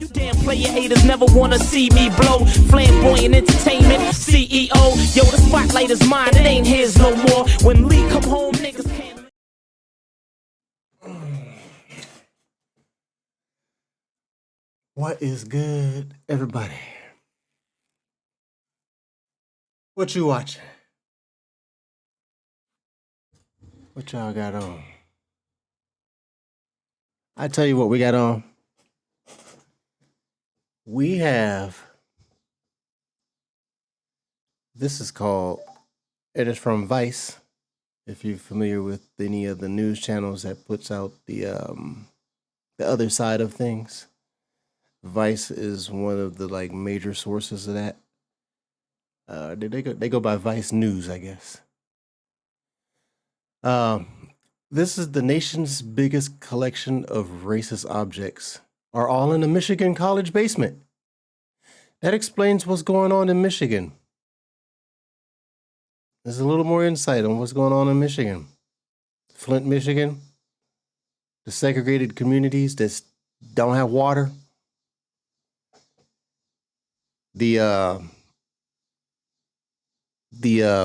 You damn player haters never wanna see me blow. Flamboyant entertainment, CEO. Yo, the spotlight is mine, it ain't his no more. When Lee come home, niggas can't. What is good, everybody? What you watching? What y'all got on? I tell you what we got on. We have, this is called, it is from Vice. If you're familiar with any of the news channels that puts out the other side of things, Vice is one of the like major sources of that. They go by Vice News, I guess. This is the nation's biggest collection of racist objects are all in a Michigan college basement. That explains what's going on in Michigan. There's a little more insight on what's going on in Michigan. Flint, Michigan, the segregated communities that don't have water. The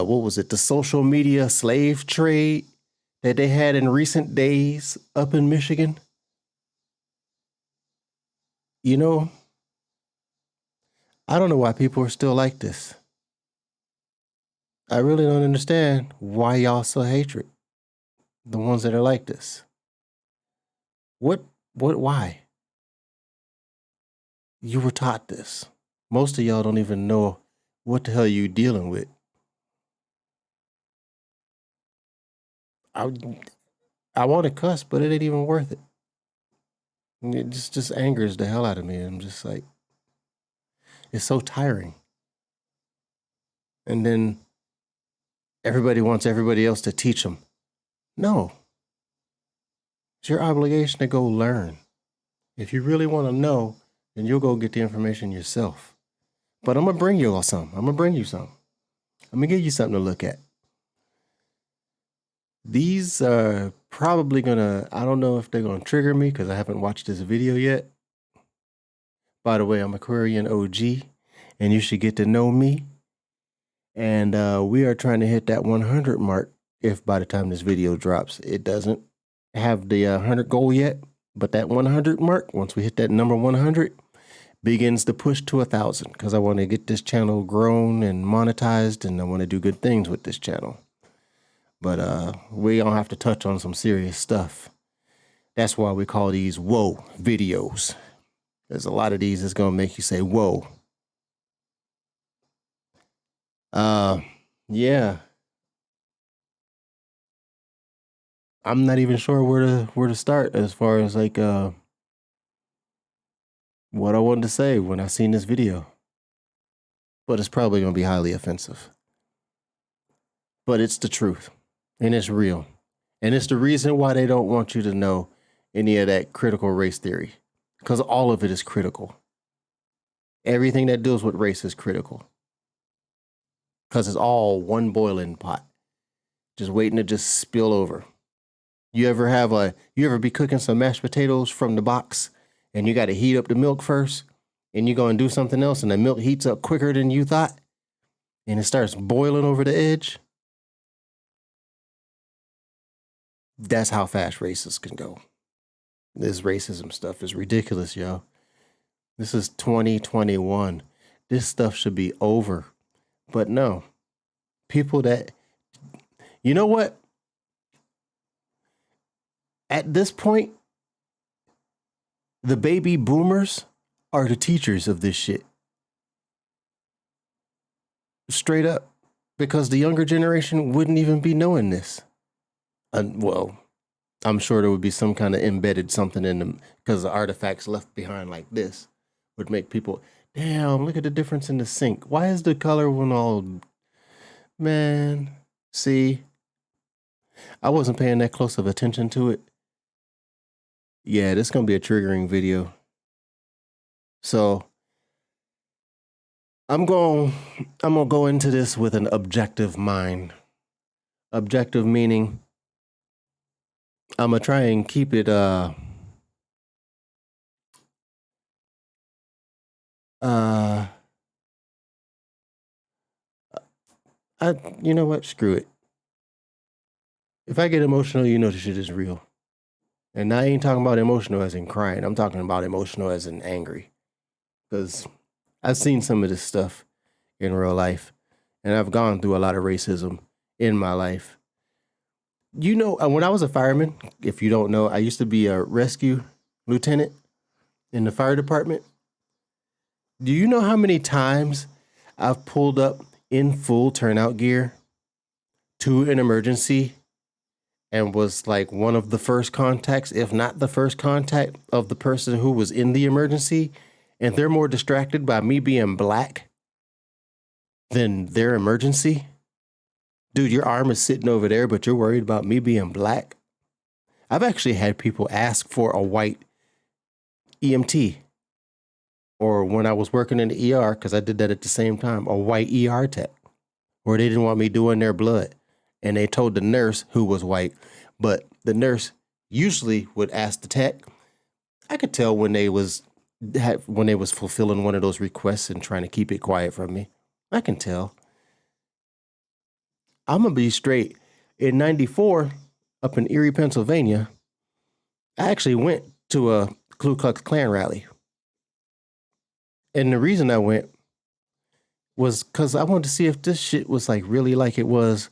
what was it? The social media slave trade that they had in recent days up in Michigan. You know, I don't know why people are still like this. I really don't understand why y'all so hatred. The ones that are like this. Why? You were taught this. Most of y'all don't even know what the hell you dealing with. I want to cuss, but it ain't even worth it. It just angers the hell out of me. I'm just like, it's so tiring. And then everybody wants everybody else to teach them. No. It's your obligation to go learn. If you really want to know, then you'll go get the information yourself. But I'm going to bring you all some. I'm going to bring you some. I'm going to give you something to look at. These are probably going to, I don't know if they're going to trigger me because I haven't watched this video yet. By the way, I'm Aquarian OG, and you should get to know me. And we are trying to hit that 100 mark if by the time this video drops. It doesn't have the 100 goal yet, but that 100 mark, once we hit that number 100, begins the push to 1,000 because I want to get this channel grown and monetized, and I want to do good things with this channel. But we don't have to touch on some serious stuff. That's why we call these whoa videos. There's a lot of these that's going to make you say whoa. Yeah. I'm not even sure where to start as far as like what I wanted to say when I seen this video. But it's probably going to be highly offensive. But it's the truth. And it's real. And it's the reason why they don't want you to know any of that critical race theory. Because all of it is critical. Everything that deals with race is critical. Because it's all one boiling pot. Just waiting to just spill over. You ever be cooking some mashed potatoes from the box and you got to heat up the milk first and you go and do something else and the milk heats up quicker than you thought and it starts boiling over the edge? That's how fast racists can go. This racism stuff is ridiculous, yo. This is 2021. This stuff should be over. But no. People that, you know what? At this point, the baby boomers are the teachers of this shit. Straight up. Because the younger generation wouldn't even be knowing this. Well, I'm sure there would be some kind of embedded something in them because the artifacts left behind like this would make people, damn, look at the difference in the sink. Why is the color one all, man, see, I wasn't paying that close of attention to it. Yeah, this is going to be a triggering video. So I'm going to go into this with an objective mind. Objective meaning I'm going to try and keep it Uh, you know what? Screw it. If I get emotional, you know the shit is real. And I ain't talking about emotional as in crying. I'm talking about emotional as in angry. Because I've seen some of this stuff in real life, and I've gone through a lot of racism in my life. You know, when I was a fireman, if you don't know, I used to be a rescue lieutenant in the fire department. Do you know how many times I've pulled up in full turnout gear to an emergency and was like one of the first contacts, if not the first contact of the person who was in the emergency, and they're more distracted by me being black than their emergency? Dude, your arm is sitting over there, but you're worried about me being black? I've actually had people ask for a white EMT, or when I was working in the ER, because I did that at the same time, a white ER tech, where they didn't want me doing their blood. And they told the nurse, who was white, but the nurse usually would ask the tech. I could tell when they was fulfilling one of those requests and trying to keep it quiet from me. I can tell. I'm gonna be straight. In '94, up in Erie, Pennsylvania, I actually went to a Ku Klux Klan rally. And the reason I went was because I wanted to see if this shit was like really like it was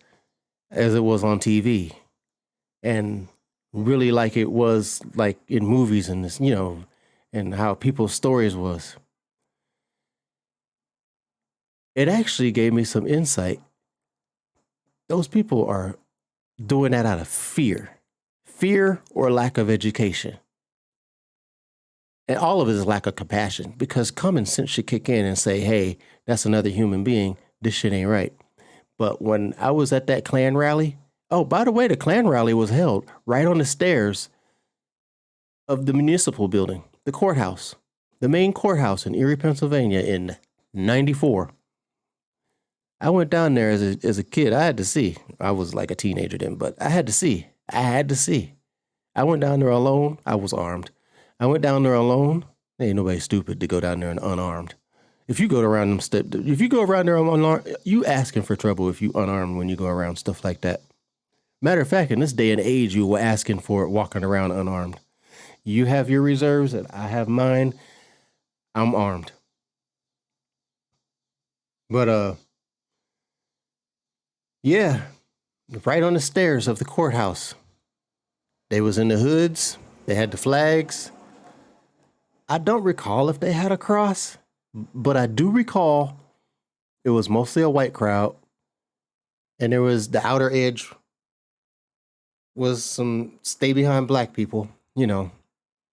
as it was on TV, and really like it was like in movies and this, and how people's stories was. It actually gave me some insight. Those people are doing that out of fear or lack of education. And all of it is lack of compassion, because common sense should kick in and say, hey, that's another human being. This shit ain't right. But when I was at that Klan rally, oh, by the way, the Klan rally was held right on the stairs of the municipal building, the courthouse, the main courthouse in Erie, Pennsylvania in '94. I went down there as a kid. I had to see. I was like a teenager then, but I had to see. I went down there alone. I was armed. I went down there alone. Ain't nobody stupid to go down there and unarmed. If you go around if you go around there unarmed, you asking for trouble if you unarmed when you go around stuff like that. Matter of fact, in this day and age, you were asking for it walking around unarmed. You have your reserves and I have mine. I'm armed. But yeah, right on the stairs of the courthouse. They was in the hoods. They had the flags. I don't recall if they had a cross, but I do recall it was mostly a white crowd, and there was the outer edge was some stay behind black people,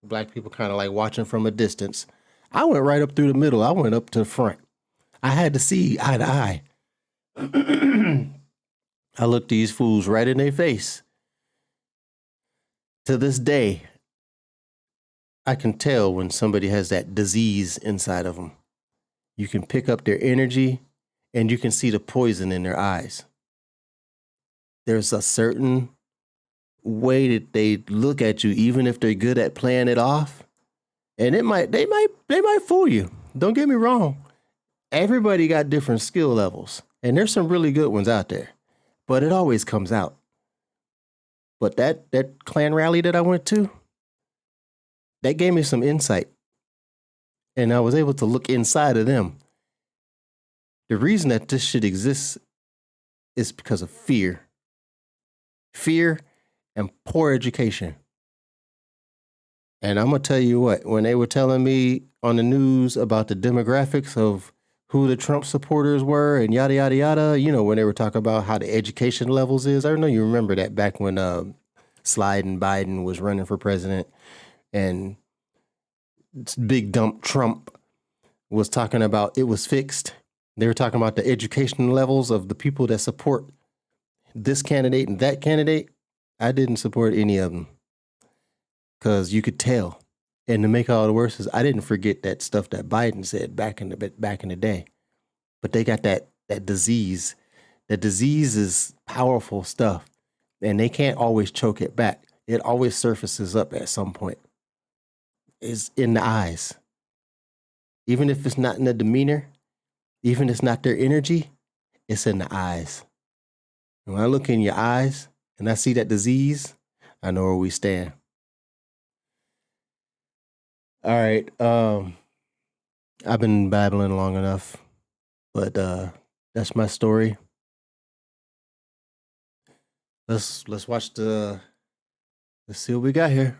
black people kind of like watching from a distance. I went right up through the middle. I went up to the front. I had to see eye to eye. I looked these fools right in their face. To this day, I can tell when somebody has that disease inside of them. You can pick up their energy and you can see the poison in their eyes. There's a certain way that they look at you, even if they're good at playing it off. And they might fool you. Don't get me wrong. Everybody got different skill levels, and there's some really good ones out there, but it always comes out. But that Klan rally that I went to, that gave me some insight, and I was able to look inside of them. The reason that this shit exists is because of fear and poor education. And I'm going to tell you what, when they were telling me on the news about the demographics of who the Trump supporters were and yada, yada, yada, when they were talking about how the education levels is. I don't know you remember that back when Slide and Biden was running for president, and big dump Trump was talking about it was fixed. They were talking about the education levels of the people that support this candidate and that candidate. I didn't support any of them because you could tell. And to make all the worse is I didn't forget that stuff that Biden said back in the day. But they got that disease. That disease is powerful stuff, and they can't always choke it back. It always surfaces up at some point. It's in the eyes. Even if it's not in the demeanor, even if it's not their energy, it's in the eyes. And when I look in your eyes and I see that disease, I know where we stand. All right. I've been babbling long enough, but that's my story. Let's watch let's see what we got here.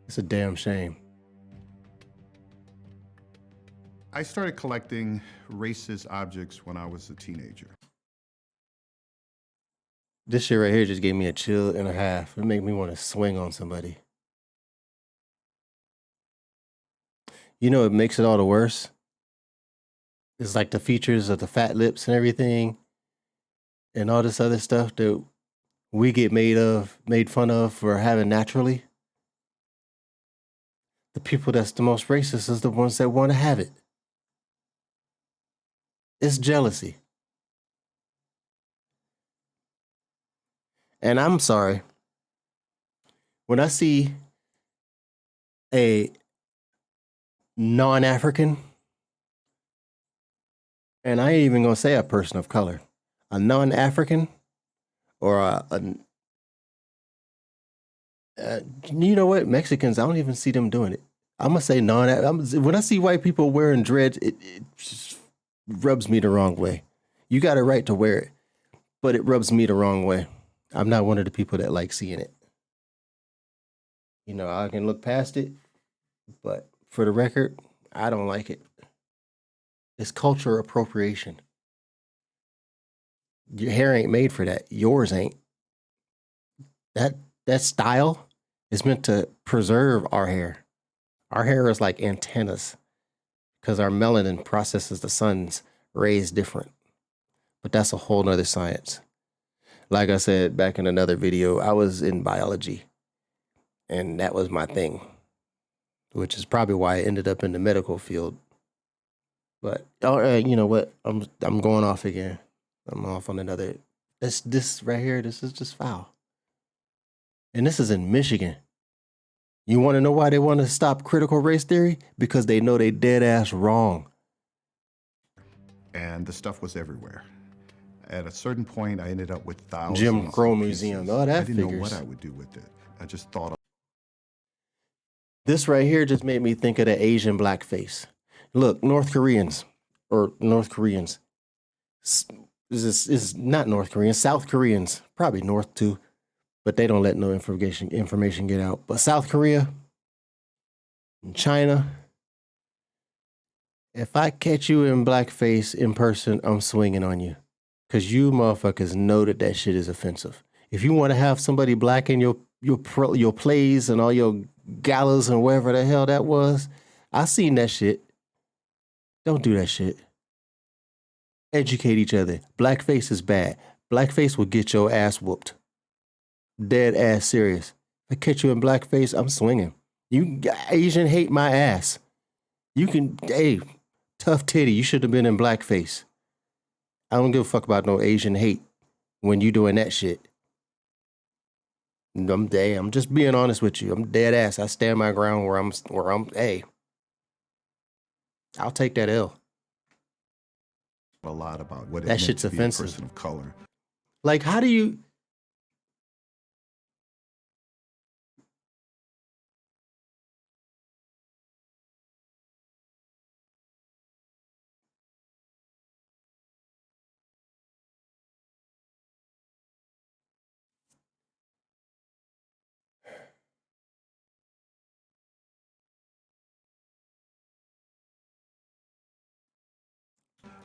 It's a damn shame. I started collecting racist objects when I was a teenager. This shit right here just gave me a chill and a half. It made me want to swing on somebody. You know, it makes it all the worse. It's like the features of the fat lips and everything, and all this other stuff that we get made fun of for having naturally. The people that's the most racist is the ones that want to have it. It's jealousy. And I'm sorry. When I see a non-African, and I ain't even gonna say a person of color, a non-African or you know what? Mexicans, I don't even see them doing it. I'm gonna say when I see white people wearing dreads, it just rubs me the wrong way. You got a right to wear it, but it rubs me the wrong way. I'm not one of the people that like seeing it. You know, I can look past it, but for the record, I don't like it. It's culture appropriation. Your hair ain't made for that. Yours ain't. That style is meant to preserve our hair. Our hair is like antennas because our melanin processes the sun's rays different. But that's a whole nother science. Like I said back in another video, I was in biology and that was my thing, which is probably why I ended up in the medical field. But you know what? I'm going off again. I'm off on another. This right here, this is just foul. And this is in Michigan. You want to know why they want to stop critical race theory? Because they know they dead ass wrong. And the stuff was everywhere. At a certain point, I ended up with thousands. Jim Crow of Museum. pieces. Oh, that I didn't know figures. what I would do with it. I just thought. This right here just made me think of the Asian blackface. Look, North Koreans. This is not North Koreans, South Koreans, probably North too, but they don't let no information get out. But South Korea and China, if I catch you in blackface in person, I'm swinging on you. Because you motherfuckers know that shit is offensive. If you want to have somebody black in your plays and all your galas and wherever the hell that was, I seen that shit. Don't do that shit. Educate each other. Blackface is bad. Blackface will get your ass whooped. Dead ass serious. If I catch you in blackface, I'm swinging. You Asian hate my ass. You can, hey, tough titty, you should have been in blackface. I don't give a fuck about no Asian hate when you doing that shit. I'm just being honest with you. I'm dead ass. I stand my ground where I'm, hey, I'll take that L. A lot about what it that meant shit's to be offensive. a person of color. Like, how do you?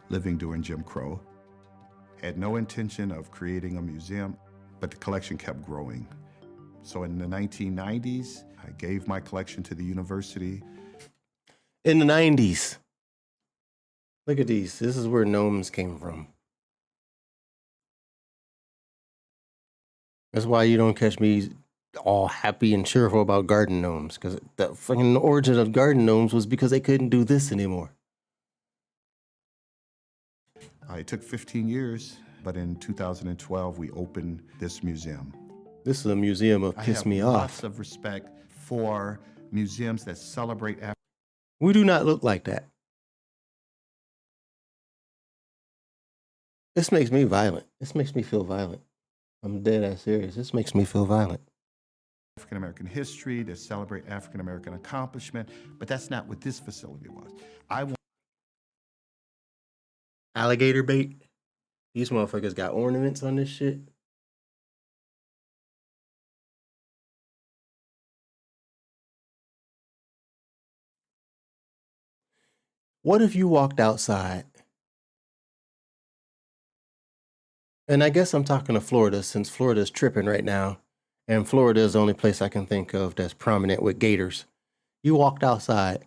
Living during Jim Crow. Had no intention of creating a museum, but the collection kept growing. So in the 1990s, I gave my collection to the university. In the 90s. Look at these. This is where gnomes came from. That's why you don't catch me all happy and cheerful about garden gnomes, because the fucking origin of garden gnomes was because they couldn't do this anymore. It took 15 years, but in 2012, we opened this museum. This is a museum of piss me I have off. lots of respect for museums that celebrate African. We do not look like that. This makes me violent. This makes me feel violent. I'm dead ass serious. This makes me feel violent. African American history, that celebrate African American accomplishment, but that's not what this facility was. I want Alligator bait. These motherfuckers got ornaments on this shit. What if you walked outside? And I guess I'm talking to Florida since Florida's tripping right now. And Florida is the only place I can think of that's prominent with gators. You walked outside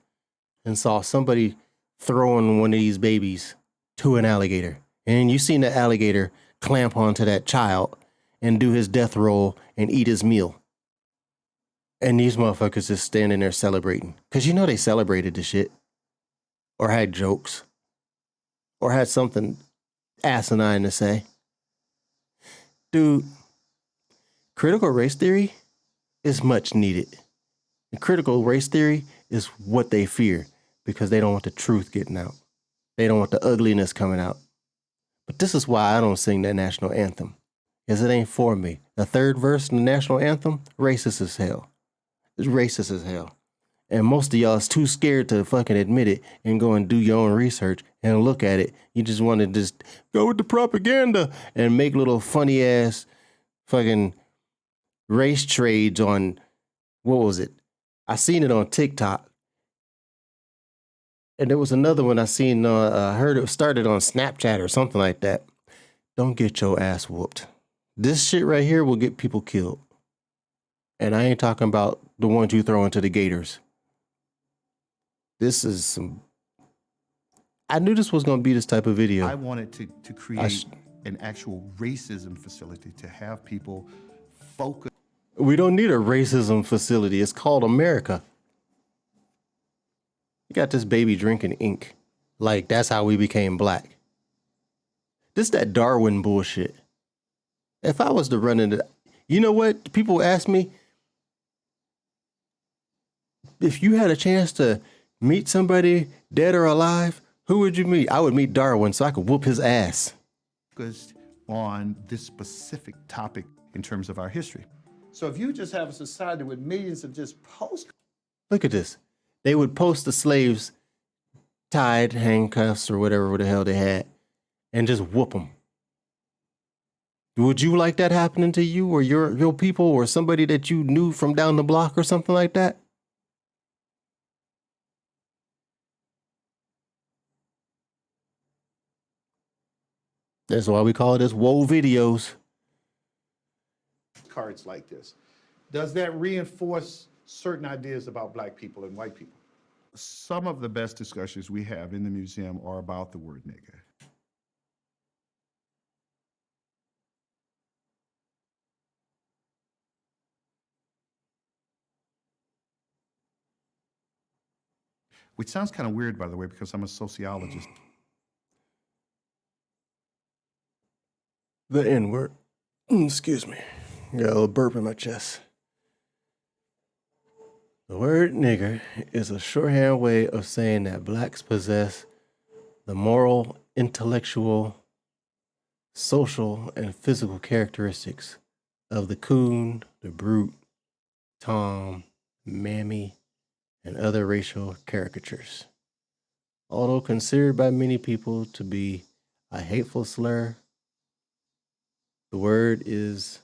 and saw somebody throwing one of these babies to an alligator. And you seen the alligator clamp onto that child and do his death roll and eat his meal. And these motherfuckers just standing there celebrating. Because you know they celebrated the shit. Or had jokes. Or had something asinine to say. Dude, critical race theory is much needed. And critical race theory is what they fear because they don't want the truth getting out. They don't want the ugliness coming out. But this is why I don't sing that national anthem. Because it ain't for me. The third verse in the national anthem, racist as hell. It's racist as hell. And most of y'all is too scared to fucking admit it and go and do your own research and look at it. You just want to just go with the propaganda and make little funny ass fucking race trades on, what was it? I seen it on TikTok. And there was another one I seen, I heard it started on Snapchat or something like that. Don't get your ass whooped. This shit right here will get people killed. And I ain't talking about the ones you throw into the gators. This is some... I knew this was going to be this type of video. I wanted to create an actual racism facility to have people focus. We don't need a racism facility. It's called America. You got this baby drinking ink. Like, that's how we became black. This that Darwin bullshit. If I was to run into... You know what? People ask me, if you had a chance to meet somebody dead or alive, who would you meet? I would meet Darwin so I could whoop his ass. Focused on this specific topic in terms of our history. So if you just have a society with millions of just posts. Look at this. They would post the slaves tied, handcuffs, or whatever the hell they had, and just whoop them. Would you like that happening to you or your people or somebody that you knew from down the block or something like that? That's why we call this Whoa Videos. Cards like this. Does that reinforce certain ideas about black people and white people? Some of the best discussions we have in the museum are about the word nigger. Which sounds kind of weird, by the way, because I'm a sociologist. The N-word. Excuse me. Got a little burp in my chest. The word nigger is a shorthand way of saying that blacks possess the moral, intellectual, social, and physical characteristics of the coon, the brute, tom, mammy, and other racial caricatures. Although considered by many people to be a hateful slur, the word is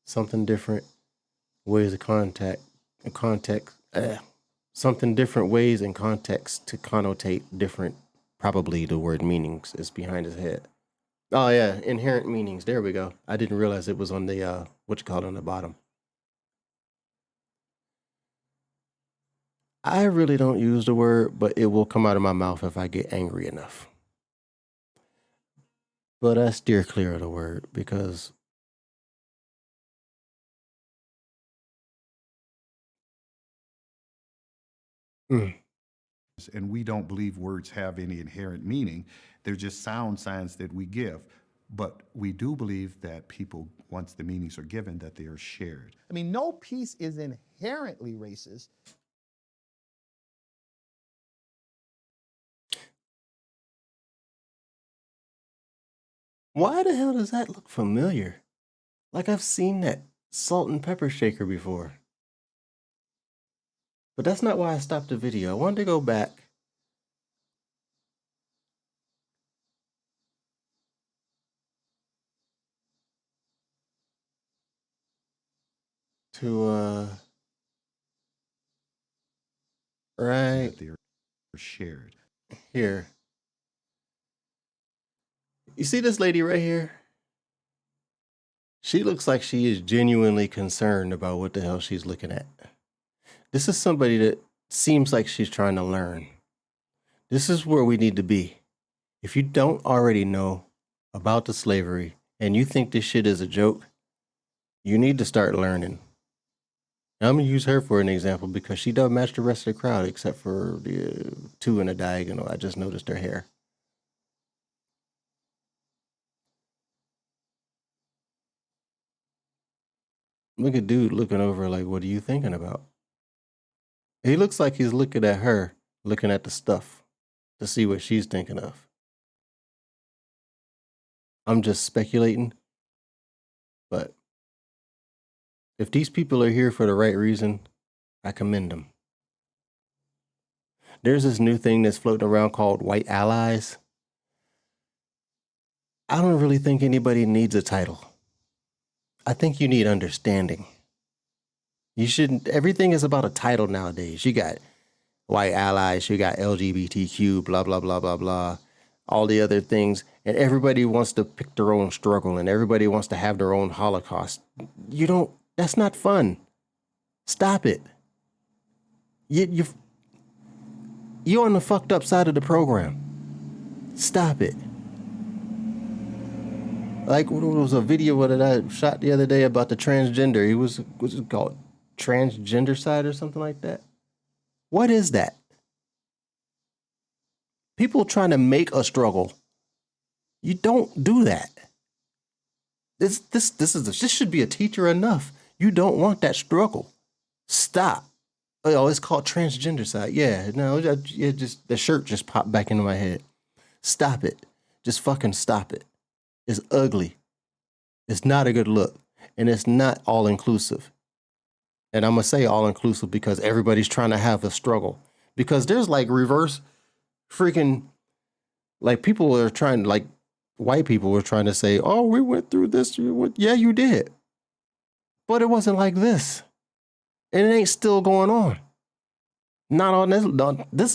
something different, ways of something different ways and context to connotate different, probably the word meanings is behind his head. Oh yeah, inherent meanings, there we go. I didn't realize it was on the, on the bottom. I really don't use the word, but it will come out of my mouth if I get angry enough. But I steer clear of the word because and we don't believe words have any inherent meaning. They're just sound signs that we give. But we do believe that people, once the meanings are given, that they are shared. I mean, no piece is inherent. inherently racist. Why the hell does that look familiar? Like I've seen that salt and pepper shaker before. But that's not why I stopped the video. I wanted to go back to right That they're shared. here. You see this lady right here? She looks like she is genuinely concerned about what the hell she's looking at. This is somebody that seems like she's trying to learn. This is where we need to be. If you don't already know about the slavery and you think this shit is a joke, you need to start learning. Now, I'm going to use her for an example because she doesn't match the rest of the crowd except for the two in a diagonal. I just noticed her hair. Look at dude looking over like, what are you thinking about? He looks like he's looking at her, looking at the stuff to see what she's thinking of. I'm just speculating, but if these people are here for the right reason, I commend them. There's this new thing that's floating around called white allies. I don't really think anybody needs a title. I think you need understanding. You shouldn't, everything is about a title nowadays. You got white allies, you got LGBTQ, blah, blah, blah, blah, blah, all the other things. And everybody wants to pick their own struggle and everybody wants to have their own Holocaust. That's not fun. Stop it. You're on the fucked up side of the program. Stop it. Like, there was a video that I shot the other day about the transgender. He was, what's it called? Transgender side or something like that? What is that? People trying to make a struggle. You don't do that. This should be a teacher enough. You don't want that struggle. Stop. Oh, it's called transgender side. Yeah, no, just the shirt just popped back into my head. Stop it. Just fucking stop it. It's ugly. It's not a good look. And it's not all inclusive. And I'm going to say all inclusive because everybody's trying to have a struggle. Because there's like reverse freaking, like people are trying, like white people were trying to say, oh, we went through this. Yeah, you did. But it wasn't like this. And it ain't still going on. Not on this.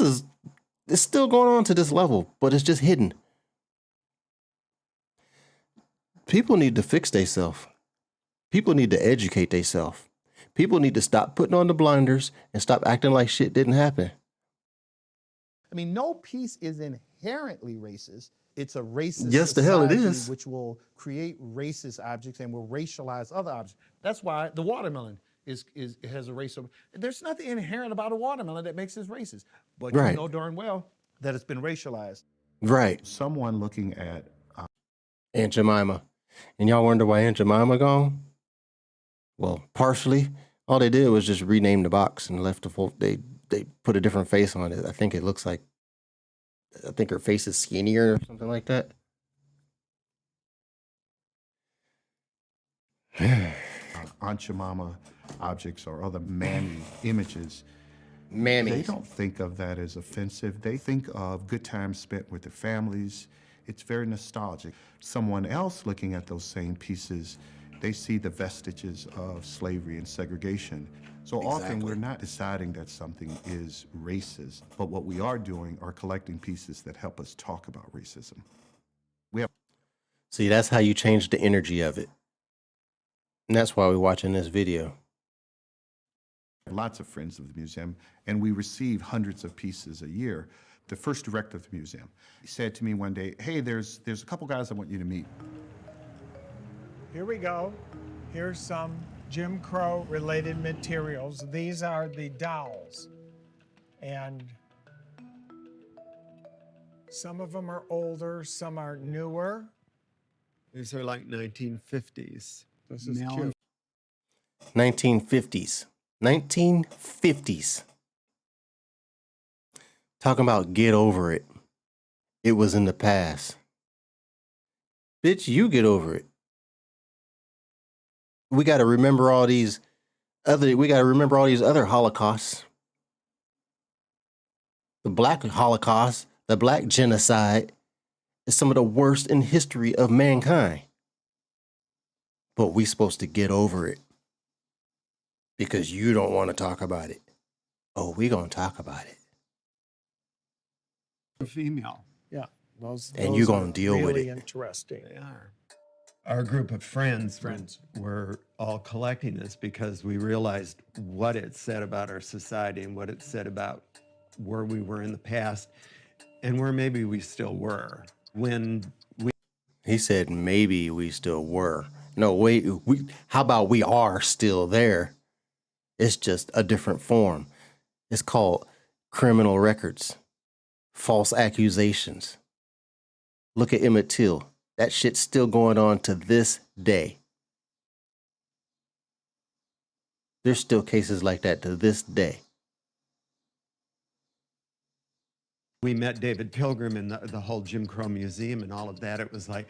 It's still going on to this level, but it's just hidden. People need to fix themselves. People need to educate themselves. People need to stop putting on the blinders and stop acting like shit didn't happen. I mean, no piece is inherently racist. It's a racist Yes, the hell it society is. which will create racist objects and will racialize other objects. That's why the watermelon has a race. There's nothing inherent about a watermelon that makes it racist. But Right. you know darn well that it's been racialized. Right. Someone looking at Aunt Jemima. And y'all wonder why Aunt Jemima gone? Well, partially. All they did was just rename the box and left the full, they put a different face on it. I think her face is skinnier or something like that. Aunt Jemima objects or other mammy images, Mammy. they don't think of that as offensive. They think of good times spent with their families. It's very nostalgic. Someone else looking at those same pieces, they see the vestiges of slavery and segregation. So often we're not deciding that something is racist, but what we are doing are collecting pieces that help us talk about racism. See, that's how you change the energy of it. And that's why we're watching this video. Lots of friends of the museum, and we receive hundreds of pieces a year. The first director of the museum said to me one day, hey, there's a couple guys I want you to meet. Here we go. Here's some Jim Crow related materials. These are the dowels. And some of them are older, some are newer. These are like 1950s. This is Now cute. 1950s, 1950s. Talking about get over it. It was in the past. Bitch, you get over it. We got to remember all these other Holocausts. The Black Holocaust, the Black genocide is some of the worst in history of mankind. But we supposed to get over it because you don't want to talk about it. Oh, we going to talk about it. Female. Yeah, And you're gonna are deal with really it. interesting. They are. Our group of friends were all collecting this because we realized what it said about our society and what it said about where we were in the past and where maybe we still were. He said maybe we still were. No, wait, how about we are still there? It's just a different form. It's called criminal records, false accusations. Look at Emmett Till. That shit's still going on to this day. There's still cases like that to this day. We met David Pilgrim in the whole Jim Crow Museum and all of that. It was like,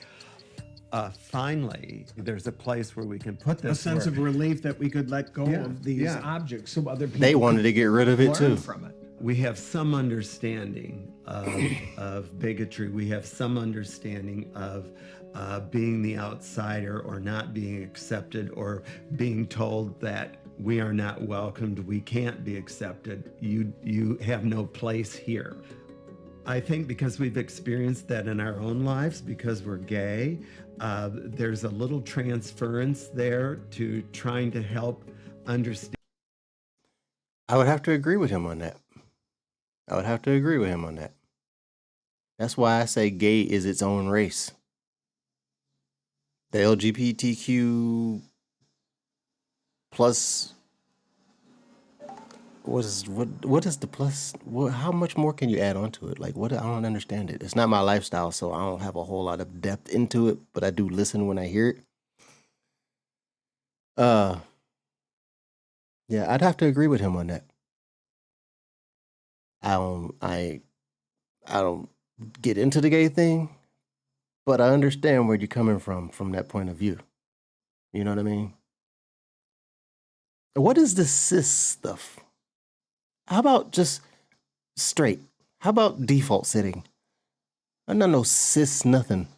finally, there's a place where we can put this. A sense of relief that we could let go of these objects so other people They wanted to get rid of it learn too. from it. We have some understanding of bigotry. We have some understanding of being the outsider or not being accepted or being told that we are not welcomed, we can't be accepted, you have no place here. I think because we've experienced that in our own lives, because we're gay, there's a little transference there to trying to help understand. I would have to agree with him on that. That's why I say gay is its own race. The LGBTQ plus, what is the plus? How much more can you add on to it? Like, what? I don't understand it. It's not my lifestyle, so I don't have a whole lot of depth into it, but I do listen when I hear it. Yeah, I'd have to agree with him on that. I don't get into the gay thing, but I understand where you're coming from that point of view. You know what I mean? What is this cis stuff? How about just straight? How about default setting? I'm not no cis nothing.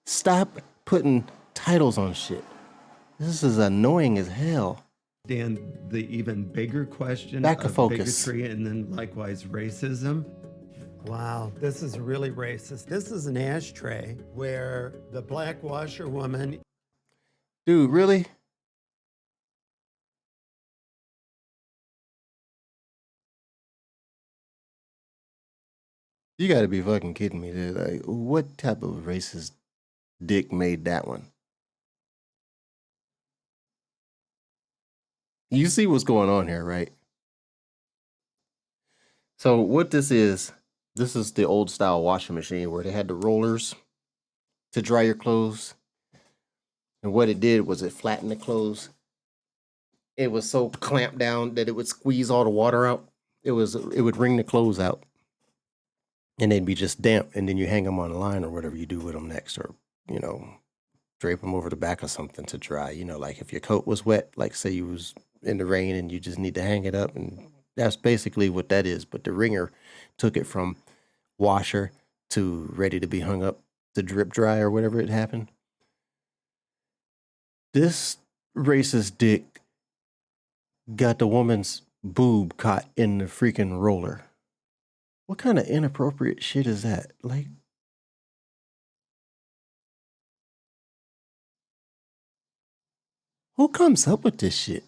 Stop putting titles on shit. This is annoying as hell. And the even bigger question Back to of focus. bigotry and then likewise racism. Wow, this is really racist. This is an ashtray where the black washerwoman. Dude, really? You gotta be fucking kidding me, dude. Like, what type of racist dick made that one? You see what's going on here, right? So what this is the old style washing machine where they had the rollers to dry your clothes. And what it did was it flattened the clothes. It was so clamped down that it would squeeze all the water out. It would wring the clothes out. And they'd be just damp. And then you hang them on a line or whatever you do with them next. Or, drape them over the back of something to dry. Like if your coat was wet, like say you was in the rain and you just need to hang it up. And that's basically what that is. But the wringer took it from washer to ready to be hung up to drip dry or whatever it happened. This racist dick got the woman's boob caught in the freaking roller. What kind of inappropriate shit is that? Like, who comes up with this shit?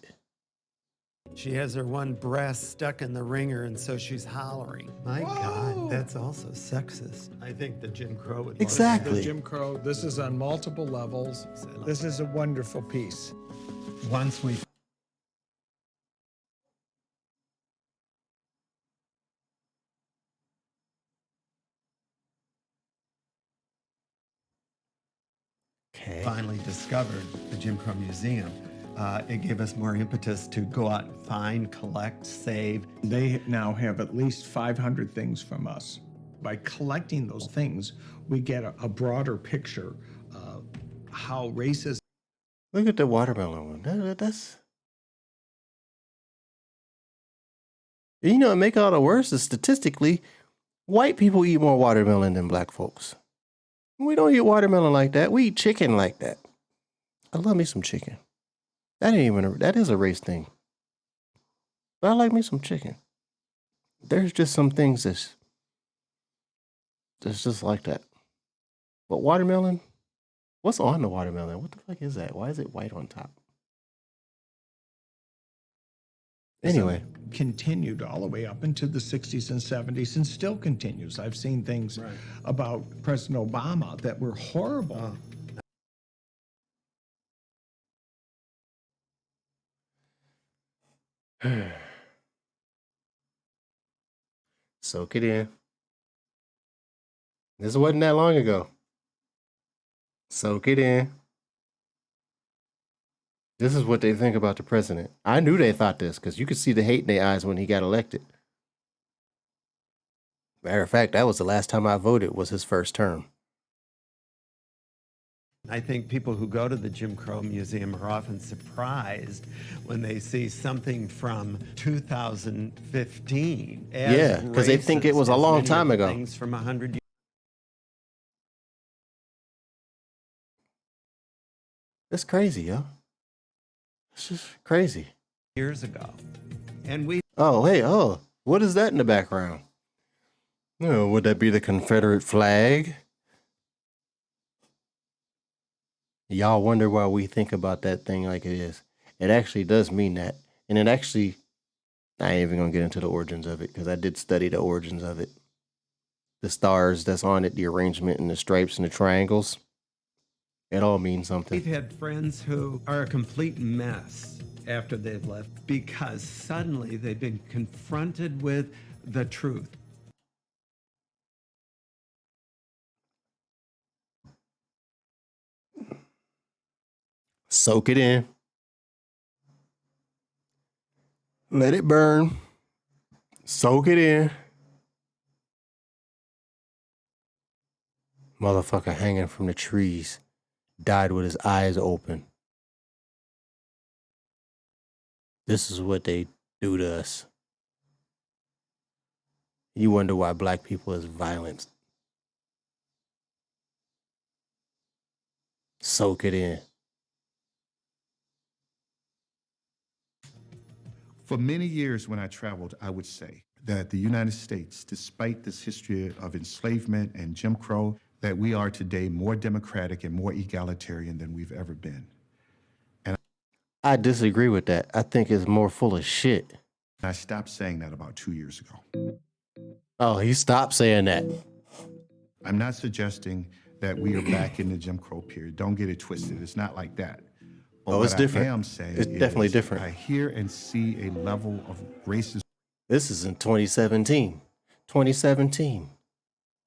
She has her one breast stuck in the ringer, and so she's hollering. My God, that's also sexist. I think the Jim Crow would. Exactly. The Jim Crow, this is on multiple levels. This is a wonderful piece. Once we. Okay. Finally discovered the Jim Crow Museum. It gave us more impetus to go out and find, collect, save. They now have at least 500 things from us. By collecting those things, we get a broader picture of how racism. Look at the watermelon one. That's you know, it make all the worse is statistically, white people eat more watermelon than black folks. We don't eat watermelon like that. We eat chicken like that. I love me some chicken. That ain't even that is a race thing. But I like me some chicken. There's just some things that's just like that. But watermelon, what's on the watermelon? What the fuck is that? Why is it white on top? Anyway. Continued all the way up into the 60s and 70s and still continues. I've seen things about President Obama that were horrible. Soak it in. This wasn't that long ago. Soak it in. This is what they think about the president. I knew they thought this because you could see the hate in their eyes when he got elected. Matter of fact, that was the last time I voted, was his first term. I think people who go to the Jim Crow Museum are often surprised when they see something from 2015. Yeah, because they think it was a long time ago. Things from 100 years. It's crazy, yo. It's just crazy. Years ago. And we... Oh, hey, oh, what is that in the background? Oh, would that be the Confederate flag? Y'all wonder why we think about that thing like it is. It actually does mean that. And it actually, I ain't even going to get into the origins of it because I did study the origins of it. The stars that's on it, the arrangement and the stripes and the triangles. It all means something. We've had friends who are a complete mess after they've left because suddenly they've been confronted with the truth. Soak it in. Let it burn. Soak it in. Motherfucker hanging from the trees. Died with his eyes open. This is what they do to us. You wonder why black people is violent. Soak it in. For many years when I traveled, I would say that the United States, despite this history of enslavement and Jim Crow, that we are today more democratic and more egalitarian than we've ever been. And I disagree with that. I think it's more full of shit. I stopped saying that about 2 years ago. Oh, he stopped saying that. I'm not suggesting that we are back in the Jim Crow period. Don't get it twisted. It's not like that. But oh, it's different. I am saying it's definitely different. I hear and see a level of racism. This is in 2017. 2017.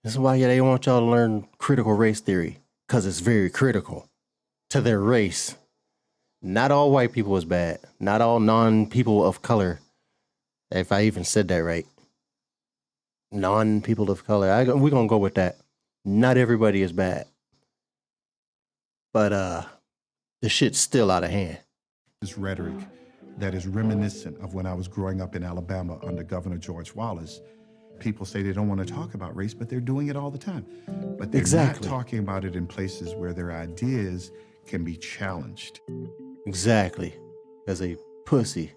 This is why they want y'all to learn critical race theory, because it's very critical to their race. Not all white people is bad. Not all non-people of color. If I even said that right. Non-people of color. We're going to go with that. Not everybody is bad. But the shit's still out of hand. This rhetoric that is reminiscent of when I was growing up in Alabama under Governor George Wallace. People say they don't want to talk about race, but they're doing it all the time. But they're not talking about it in places where their ideas can be challenged. Exactly. As a pussy.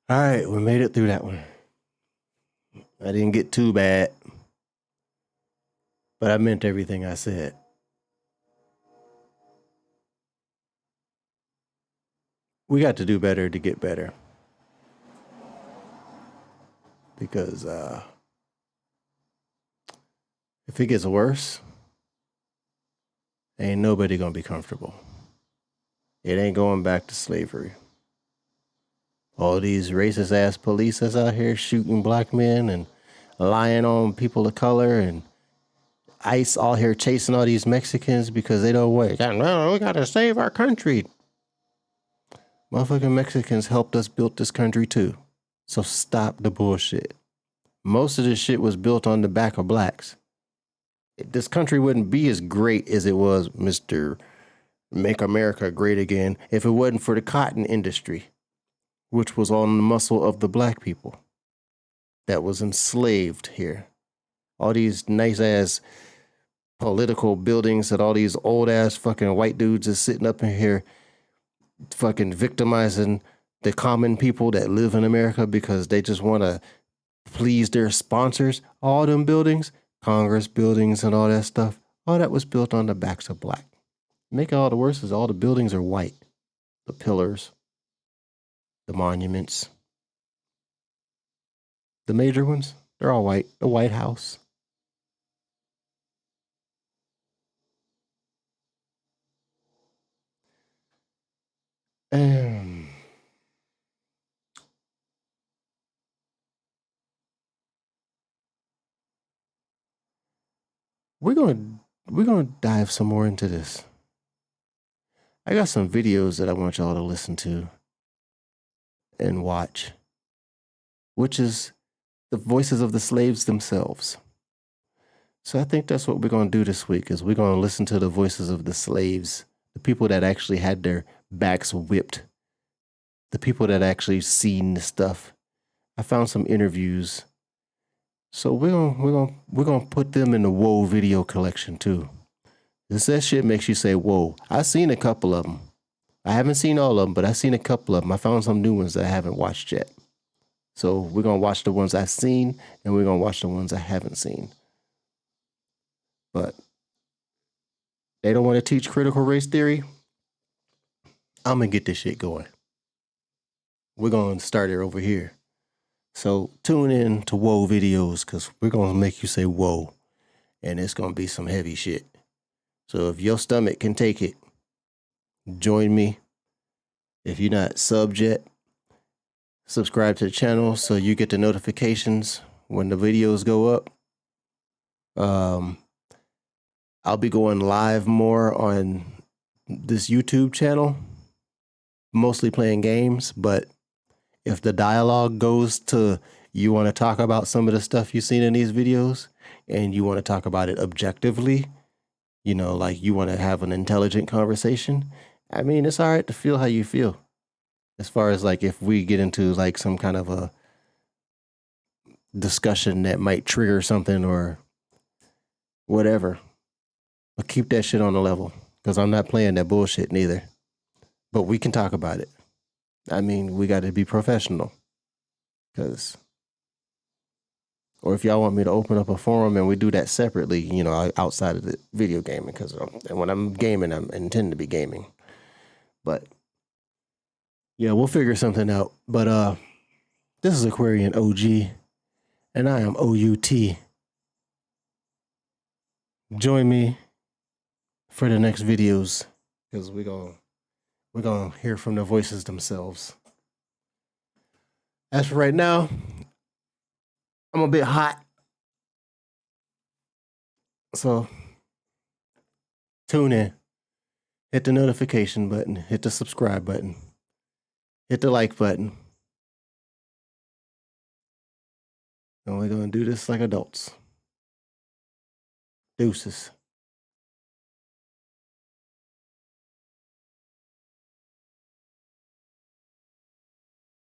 All right, we made it through that one. I didn't get too bad. But I meant everything I said. We got to do better to get better. Because if it gets worse, ain't nobody gonna be comfortable. It ain't going back to slavery. All these racist ass police that's out here shooting black men and lying on people of color, and ICE all here chasing all these Mexicans because they don't wait. No, we gotta save our country. Motherfucking Mexicans helped us build this country too. So stop the bullshit. Most of this shit was built on the back of blacks. This country wouldn't be as great as it was, Mr. Make America Great Again, if it wasn't for the cotton industry, which was on the muscle of the black people that was enslaved here. All these nice ass political buildings that all these old ass fucking white dudes is sitting up in here fucking victimizing the common people that live in America because they just want to please their sponsors. All them buildings, Congress buildings and all that stuff, all that was built on the backs of black. Make it all the worse is all the buildings are white. The pillars, the monuments, the major ones, they're all white. The White House. We're gonna dive some more into this. I got some videos that I want y'all to listen to and watch, which is the voices of the slaves themselves. So I think that's what we're gonna do this week is we're gonna listen to the voices of the slaves, the people that actually had their backs whipped, the people that actually seen the stuff. I found some interviews. So we're gonna put them in the Whoa video collection too. That shit makes you say whoa. I've seen a couple of them. I haven't seen all of them, but I've seen a couple of them. I found some new ones that I haven't watched yet. So we're gonna watch the ones I've seen, and we're gonna watch the ones I haven't seen. But they don't want to teach critical race theory. I'm gonna get this shit going. We're gonna start it over here. So tune in to Whoa videos because we're gonna make you say whoa, and it's gonna be some heavy shit. So if your stomach can take it, join me. If you're not subbed yet, subscribe to the channel so you get the notifications when the videos go up. I'll be going live more on this YouTube channel, mostly playing games, but if the dialogue goes to you want to talk about some of the stuff you've seen in these videos and you want to talk about it objectively, you know, like you want to have an intelligent conversation, I mean, it's all right to feel how you feel. As far as like if we get into like some kind of a discussion that might trigger something or whatever, but keep that shit on the level because I'm not playing that bullshit neither. But we can talk about it. I mean, we got to be professional because, or if y'all want me to open up a forum and we do that separately, you know, outside of the video gaming, because when I'm gaming, I intend to be gaming. But yeah, we'll figure something out. But this is Aquarian OG, and I am OUT. Join me for the next videos because we're gonna hear from the voices themselves. As for right now, I'm a bit hot, so tune in, hit the notification button, hit the subscribe button, hit the like button, and we're gonna do this like adults. Deuces.